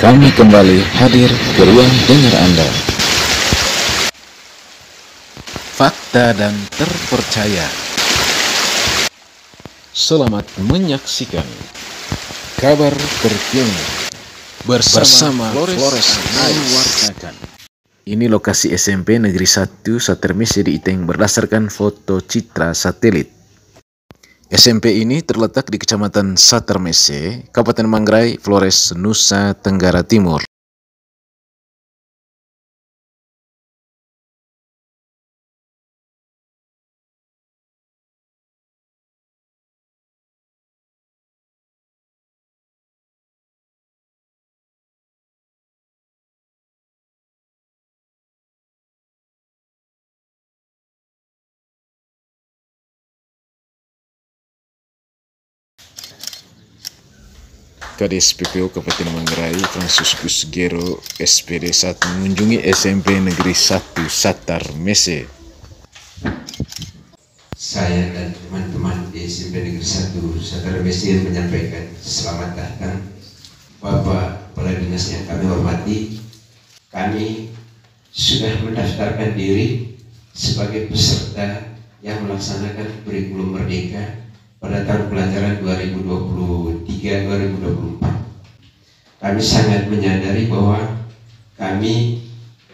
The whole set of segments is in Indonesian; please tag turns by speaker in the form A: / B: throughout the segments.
A: Kami kembali hadir ke ruang dengar Anda. Fakta dan terpercaya. Selamat menyaksikan kabar terkini bersama Flores mewartakan. Ini lokasi SMP Negeri 1 Satermese di Iteng berdasarkan foto citra satelit. SMP ini terletak di Kecamatan Satermese, Kabupaten Manggarai, Flores, Nusa Tenggara Timur. Kadis PPO Kabupaten Manggarai Franciscus Gero SPD saat mengunjungi SMP Negeri 1 Satermese.
B: Saya dan teman-teman di SMP Negeri 1 Satermese menyampaikan selamat datang Bapak Kepala Dinas yang kami hormati. Kami sudah mendaftarkan diri sebagai peserta yang melaksanakan kurikulum Merdeka pada tahun pelajaran 2023-2024. Kami sangat menyadari bahwa kami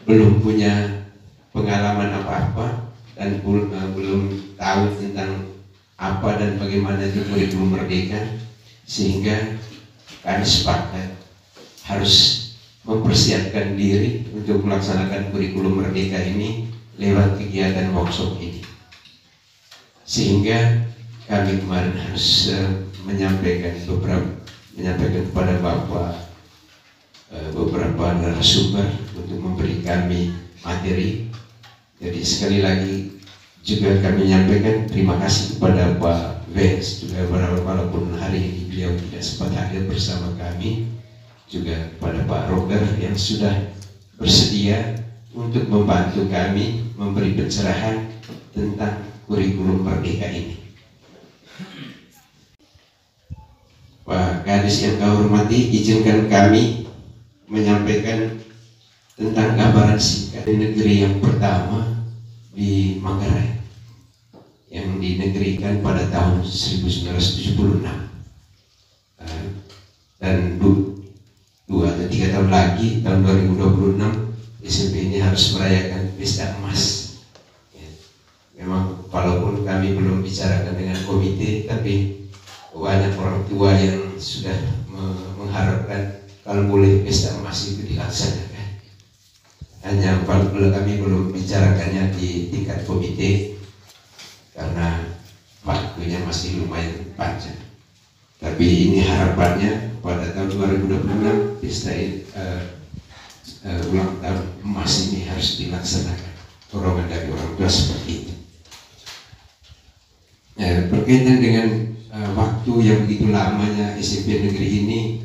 B: belum punya pengalaman apa-apa dan belum tahu tentang apa dan bagaimana itu kurikulum Merdeka, sehingga kami sepakat harus mempersiapkan diri untuk melaksanakan kurikulum Merdeka ini lewat kegiatan workshop ini. Sehingga kami kemarin harus menyampaikan kepada Bapak beberapa narasumber untuk memberi kami materi. Jadi sekali lagi juga kami menyampaikan terima kasih kepada Pak Vens juga walaupun hari ini beliau tidak sempat hadir bersama kami, juga kepada Pak Roger yang sudah bersedia untuk membantu kami memberi pencerahan tentang kurikulum Merdeka ini. Pak Kadis yang kami hormati, izinkan kami menyampaikan tentang gambaran singkat negeri yang pertama di Manggarai yang dinegerikan pada tahun 1976, dan 2 atau 3 tahun lagi tahun 2026 SMP ini harus merayakan pesta emas. Memang walaupun kami belum bicarakan dengan komite, tapi banyak orang tua yang sudah mengharapkan kalau boleh pesta emas itu dilaksanakan. Hanya kami belum bicarakannya di tingkat komite karena waktunya masih lumayan panjang. Tapi ini harapannya pada tahun 2026 pesta ulang tahun emas ini harus dilaksanakan. Dorongan dari orang tua seperti itu. Berkaitan dengan waktu yang begitu lamanya SMP negeri ini,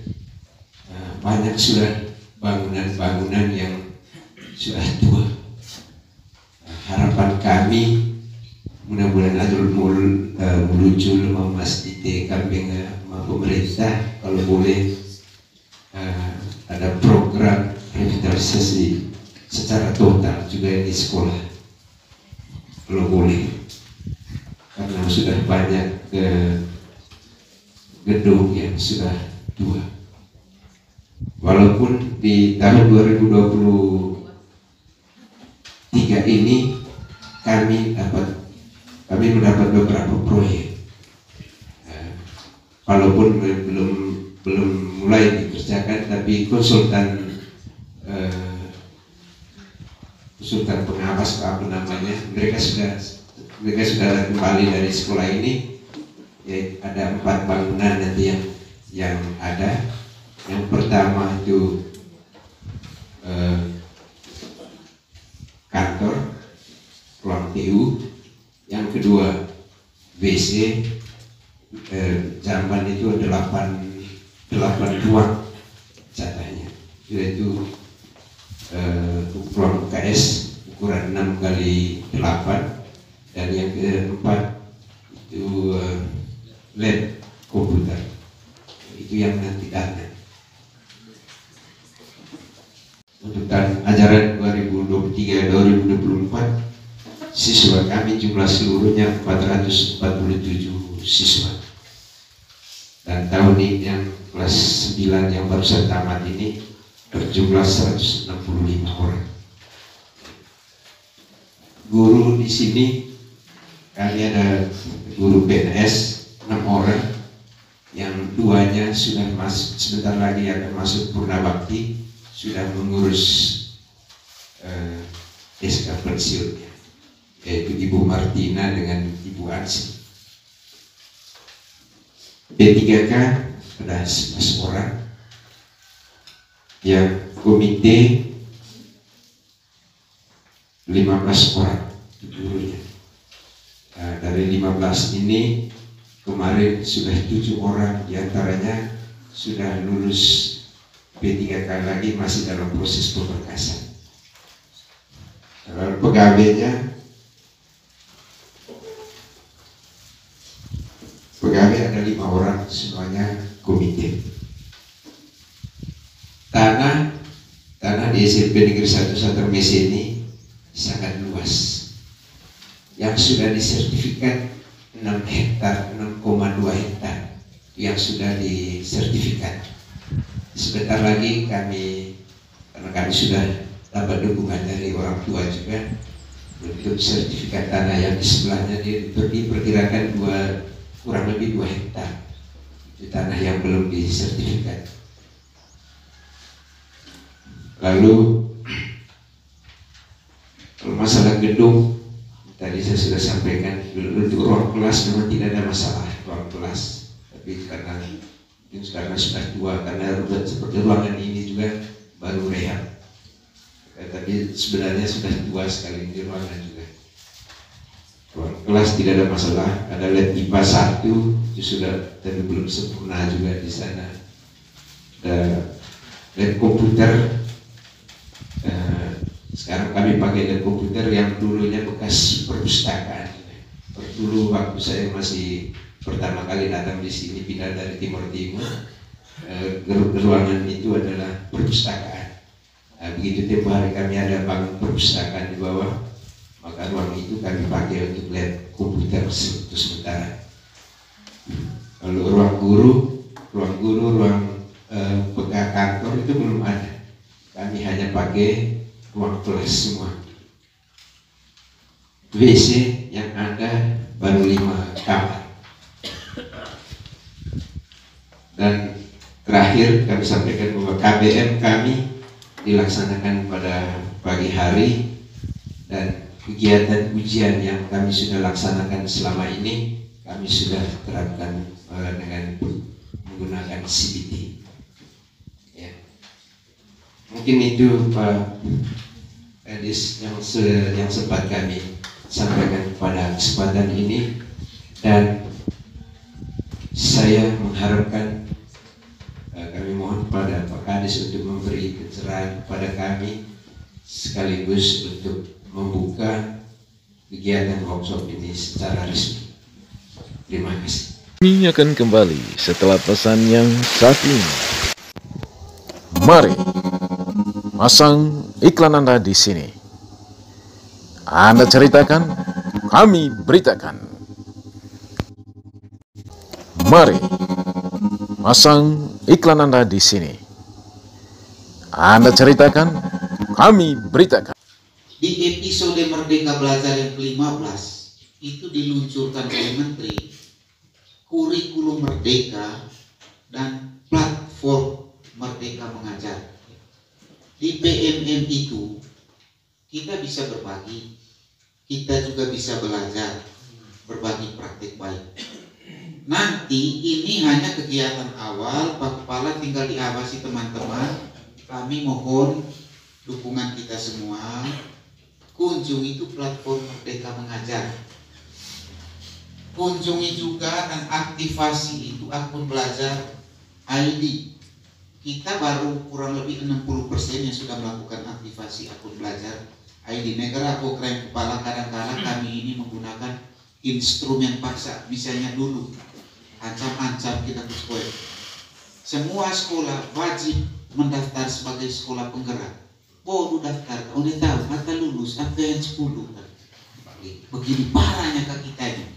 B: banyak sudah bangunan-bangunan yang sudah tua. Harapan kami mudah-mudahan adul muncul memastikan kambing pemerintah kalau boleh ada program revitalisasi secara total juga di sekolah kalau boleh, karena sudah banyak gedung yang sudah tua. Walaupun di tahun 2023 ini kami mendapat beberapa proyek, walaupun belum mulai dikerjakan, tapi konsultan pengawas mereka sudah kembali dari sekolah ini. Ya, ada 4 bangunan nanti yang ada. Yang pertama itu kantor, ruang TU. Yang kedua WC, jamban itu 8 ruang jatahnya, yaitu ruang UKS ukuran 6x8, dan yang keempat itu lab komputer. Itu yang nanti datang. untuk tahun ajaran 2023-2024 siswa kami jumlah seluruhnya 447 siswa. Dan tahun ini yang kelas 9 yang barusan tamat ini berjumlah 165 orang. Guru di sini kami ada guru PNS 6 orang, yang 2-nya sudah masuk, sebentar lagi akan masuk Purnabakti, sudah mengurus SK pensiunnya, yaitu Ibu Martina dengan Ibu Ansi. P3K ada 11 orang, yang komite 15 orang gurunya. Nah, dari 15 ini kemarin sudah 7 orang, diantaranya sudah lulus P3K lagi, masih dalam proses pemberkasan. Kalau pegawai ada 5 orang, semuanya komite. Tanah di SMP Negeri 1 Satar Mese ini sangat luas. Yang sudah disertifikat 6 hektar, 6,2 hektar yang sudah disertifikat. Sebentar lagi kami, karena kami sudah dapat dukungan dari orang tua juga, untuk sertifikat tanah yang di sebelahnya diperkirakan kurang lebih 2 hektar. Itu tanah yang belum disertifikat. Lalu kalau masalah gedung, tadi saya sudah sampaikan, untuk ruang kelas memang tidak ada masalah ruang kelas, tapi karena sudah tua, karena seperti ruangan ini juga baru rehab, tapi sebenarnya sudah tua sekali di ruangan juga. Ruang kelas tidak ada masalah, ada lab IPA 1 itu sudah, tapi belum sempurna juga di sana. Ada lab komputer. Sekarang kami pakai lab komputer yang dulunya bekas perpustakaan. Dulu waktu saya masih pertama kali datang di sini, pindah dari Timur, ruangan itu adalah perpustakaan. Nah, begitu tempoh hari kami ada bangun perpustakaan di bawah, maka ruang itu kami pakai untuk lab komputer untuk sementara. Lalu ruang guru, ruang pegawai kantor itu belum ada. Kami hanya pakai ruang kelas semua. WC yang ada baru 5 kamar. Dan terakhir kami sampaikan bahwa KBM kami dilaksanakan pada pagi hari, dan kegiatan ujian yang kami sudah laksanakan selama ini kami sudah terapkan dengan menggunakan CBT. Ya. Mungkin itu Pak Edis yang sempat kami sampaikan pada kesempatan ini, dan saya mengharapkan, kami mohon pada Pak Kadis untuk memberi pencerahan kepada kami sekaligus untuk membuka kegiatan workshop ini secara resmi. Terima kasih.
A: Kami akan kembali setelah pesan yang satu ini. Mari pasang iklan Anda di sini. Anda ceritakan, kami beritakan. Mari pasang iklan Anda di sini. Anda ceritakan, kami beritakan.
C: Di episode Merdeka Belajar yang ke-15 itu diluncurkan oleh Menteri kurikulum Merdeka dan platform Merdeka Mengajar. Di PMM itu kita bisa berbagi, kita juga bisa belajar, berbagi praktik baik. Nanti ini hanya kegiatan awal, Pak Kepala tinggal diawasi teman-teman. Kami mohon dukungan kita semua. Kunjungi itu platform Merdeka Mengajar. Kunjungi juga dan aktivasi itu akun belajar ID. Kita baru kurang lebih 60% yang sudah melakukan aktivasi akun belajar ID. Negara aku keren kepala, kadang-kadang kami ini menggunakan instrumen paksa. Misalnya dulu ancam-ancam kita ke sekolah. Semua sekolah wajib mendaftar sebagai sekolah penggerak. bodoh daftar, udah tahu, kata lulus, apa yang 10. Begini parahnya ke kitanya.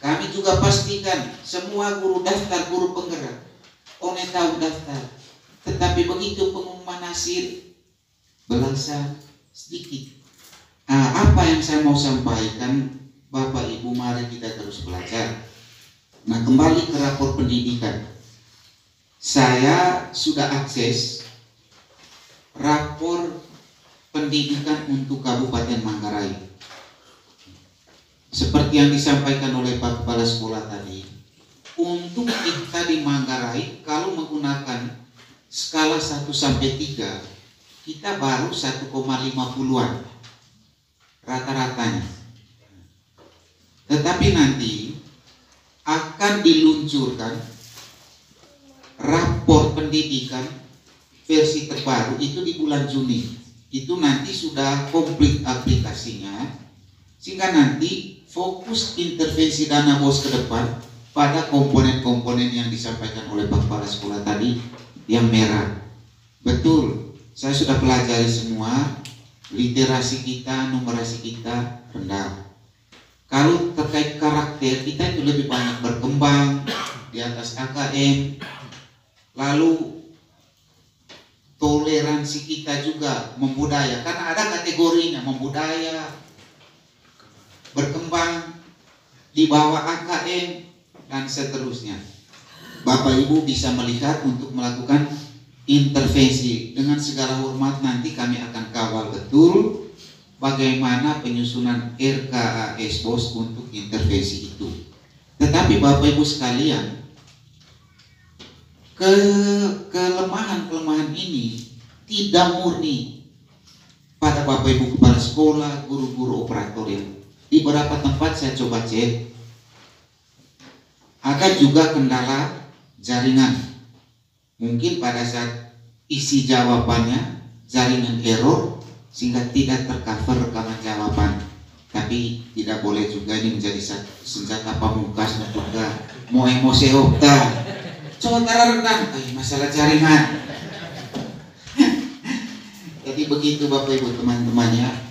C: Kami juga pastikan semua guru daftar, guru penggerak, udah tahu daftar. Tetapi begitu pengumuman hasil, belasan sedikit. Apa yang saya mau sampaikan, Bapak Ibu, mari kita terus belajar. Nah, kembali ke rapor pendidikan. Saya sudah akses rapor pendidikan untuk Kabupaten Manggarai. Seperti yang disampaikan oleh Pak Kepala Sekolah tadi, untuk kita di Manggarai, kalau menggunakan skala 1 sampai 3, kita baru 1,50-an rata-ratanya. Tetapi nanti akan diluncurkan rapor pendidikan versi terbaru itu di bulan Juni. Itu nanti sudah komplit aplikasinya, sehingga nanti fokus intervensi dana BOS ke depan pada komponen-komponen yang disampaikan oleh Pak Kepala Sekolah tadi yang merah. Betul, saya sudah pelajari semua, literasi kita, numerasi kita rendah. Kalau terkait karakter, kita itu lebih banyak berkembang di atas AKM. Lalu toleransi kita juga membudaya, karena ada kategorinya, membudaya, berkembang, di bawah AKM, dan seterusnya. Bapak Ibu bisa melihat untuk melakukan intervensi. Dengan segala hormat, nanti kami akan kawal betul bagaimana penyusunan RKAS BOS untuk intervensi itu. Tetapi Bapak Ibu sekalian, kelemahan-kelemahan ini tidak murni pada Bapak Ibu Kepala Sekolah, guru-guru operator yang di beberapa tempat saya coba cek, ada juga kendala jaringan. Mungkin pada saat isi jawabannya jaringan error sehingga tidak tercover rekaman jawaban. Tapi tidak boleh juga ini menjadi senjata pamungkas untuk mau emosi okta. Coba renang, masalah jaringan. Jadi begitu Bapak Ibu teman-temannya.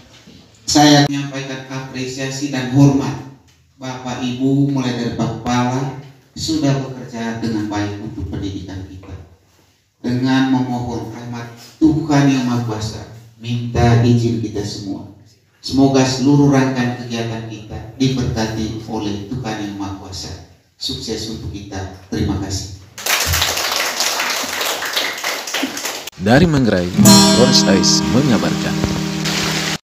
C: Saya menyampaikan apresiasi dan hormat. Bapak Ibu mulai dari Pak Kepala sudah bekerja dengan baik untuk pendidikan kita. Dengan memohon rahmat Tuhan Yang Maha Kuasa, minta izin kita semua. Semoga seluruh rangkaian kegiatan kita diberkati oleh Tuhan Yang Maha Kuasa. Sukses untuk kita. Terima kasih.
A: Dari Manggarai, Flores Ais mengabarkan.